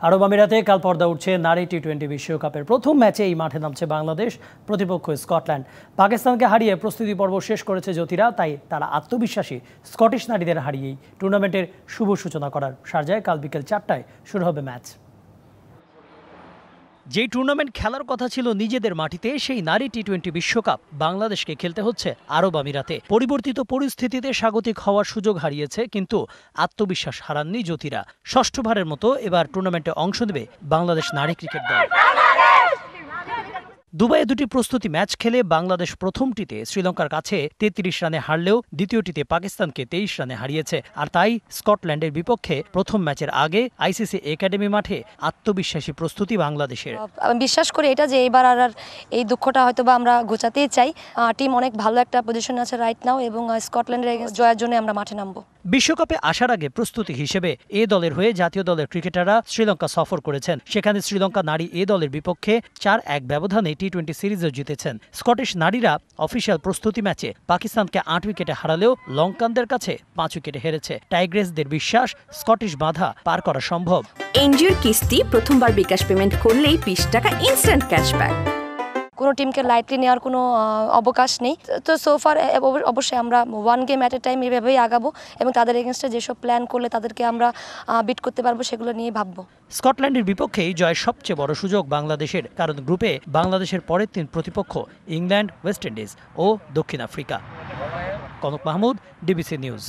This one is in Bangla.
আরব আমিরাতে কাল পর্দা উঠছে নারী টি-20 বিশ্বকাপের প্রথম ম্যাচে এই মাঠে নামছে বাংলাদেশ। প্রতিপক্ষ স্কটল্যান্ড। পাকিস্তানকে হারিয়ে প্রস্তুতি পর্ব শেষ করেছে জ্যোতিরা, তাই তারা আত্মবিশ্বাসী স্কটিশ নারীদের হারিয়েই টুর্নামেন্টের শুভ সূচনা করার শারজায় কাল বিকেল 4টায় শুরু হবে ম্যাচ। যে টুর্নামেন্ট খেলার কথা ছিল নিজেদের মাটিতে, সেই নারী টি-20 বিশ্বকাপ বাংলাদেশকে খেলতে হচ্ছে আরব আমিরাতে। পরিবর্তিত পরিস্থিতিতে স্বাগতিক হওয়ার সুযোগ হারিয়েছে, কিন্তু আত্মবিশ্বাস হারাননি জ্যোতিরা। ষষ্ঠবারের মতো এবার টুর্নামেন্টে অংশ নেবে বাংলাদেশ নারী ক্রিকেট দল। দুবাইয়ে দুটি প্রস্তুতি ম্যাচ খেলে বাংলাদেশ প্রথমটিতে শ্রীলঙ্কার কাছে 33 রানে হারলেও দ্বিতীয়টিতে পাকিস্তানকে 23 রানে হারিয়েছে। আর তাই স্কটল্যান্ডের বিপক্ষে প্রথম ম্যাচের আগে আইসিসি একাডেমি মাঠে আত্মবিশ্বাসী প্রস্তুতি বাংলাদেশের। আমি বিশ্বাস করি এটা যে এবার আর এই দুঃখটা হয়তো বা আমরা ঘোচাতেই চাই। টিম অনেক ভালো একটা পজিশনে আছে রাইট নাও, এবং স্কটল্যান্ডের জয়ের জন্য আমরা মাঠে নামবো। বিশ্বকাপে আসার আগে প্রস্তুতি হিসেবে এ দলের হয়ে জাতীয় দলের ক্রিকেটাররা শ্রীলঙ্কা সফর করেছেন। সেখানে শ্রীলঙ্কা নারী এ দলের বিপক্ষে 4-1 ব্যবধানে টি-20 সিরিজও জিতেছেন। স্কটিশ নারীরা অফিসিয়াল প্রস্তুতি ম্যাচে পাকিস্তানকে 8 উইকেটে হারালেও লঙ্কানদের কাছে 5 উইকেটে হেরেছে। টাইগ্রেসদের বিশ্বাস স্কটিশ বাধা পার করা সম্ভব। এনজিওর কিস্তি প্রথমবার বিকাশ পেমেন্ট করলেই 20 টাকা ইনস্ট্যান্ট ক্যাশব্যাক। কোনো টিমকে লাইটলি নেওয়ার কোনো অবকাশ নেই। তো সোফার অবশ্যই আমরা 1 গেম অ্যাট এ টাইম এভাবেই আগাবো, এবং তাদের এগেনস্টে যেসব প্ল্যান করলে তাদেরকে আমরা বিট করতে পারবো সেগুলো নিয়ে ভাববো। স্কটল্যান্ডের বিপক্ষেই জয়ের সবচেয়ে বড় সুযোগ বাংলাদেশের, কারণ গ্রুপে বাংলাদেশের পরের 3 প্রতিপক্ষ ইংল্যান্ড, ওয়েস্ট ইন্ডিজ ও দক্ষিণ Africa. Kanak Mahmud, DBC news.